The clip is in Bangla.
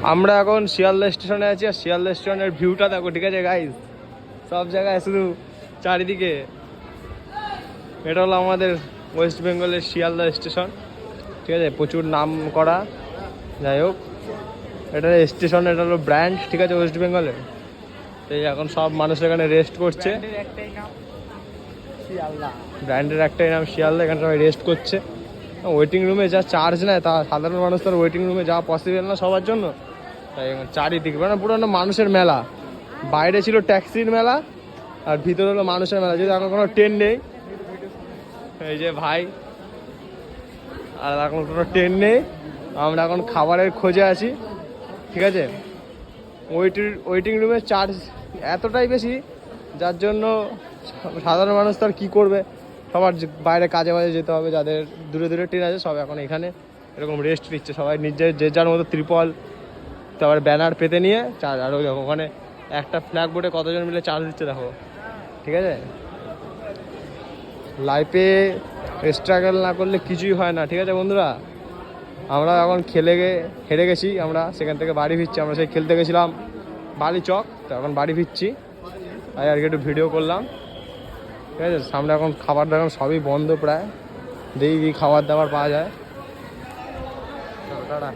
আমরা এখন শিয়ালদা স্টেশনে আছি, আর শিয়ালদা স্টেশনের ভিউটা দেখো, ঠিক আছে গাইজ? সব জায়গায় শুধু চারিদিকে। এটা হলো আমাদের ওয়েস্ট বেঙ্গলের শিয়ালদা স্টেশন, ঠিক আছে? প্রচুর নাম করা। যাই হোক, এটা স্টেশন, এটা হলো ব্র্যান্ড, ঠিক আছে, ওয়েস্ট বেঙ্গলের। এই এখন সব মানুষ এখানে রেস্ট করছে। ব্র্যান্ডের একটাই নাম শিয়ালদা, এখানে সবাই রেস্ট করছে। ওয়েটিং রুমে যা চার্জ নেয়, তা সাধারণ মানুষ তার ওয়েটিং রুমে যাওয়া পসিবল না সবার জন্য। তাই চারিদিকে মানে পুরো মানুষের মেলা। বাইরে ছিল ট্যাক্সির মেলা, আর ভিতরে হলো মানুষের মেলা, যদি এখন কোনো ট্রেন নেই। এই যে ভাই, আর এখন কোনো ট্রেন নেই, আমরা এখন খাবারের খোঁজে আছি, ঠিক আছে? ওয়েটিং রুমের চার্জ এতটাই বেশি, যার জন্য সাধারণ মানুষ তো আর কী করবে, সবার বাইরে কাজে বাজে যেতে হবে, যাদের দূরে দূরে ট্রেন আছে সব এখন এখানে এরকম রেস্ট নিচ্ছে। সবাই নিজের যে যার মতো ত্রিপল, তারপরে ব্যানার পেতে নিয়ে চার্জ। আর ওই ওখানে একটা ফ্ল্যাগ বোর্ডে কতজন মিলে চার্জ দিচ্ছে দেখো, ঠিক আছে? লাইফে স্ট্রাগল না করলে কিছুই হয় না, ঠিক আছে বন্ধুরা? আমরা এখন হেরে গেছি, আমরা সেখান থেকে বাড়ি ফিরছি। আমরা সেই খেলতে গেছিলাম বালি চক, তো এখন বাড়ি ফিরছি, তাই আর কি একটু ভিডিও করলাম, ঠিক আছে? সামনে এখন খাবার দাবার সবই বন্ধ প্রায়, দেখি কি খাবার দাবার পাওয়া যায়। টাটা।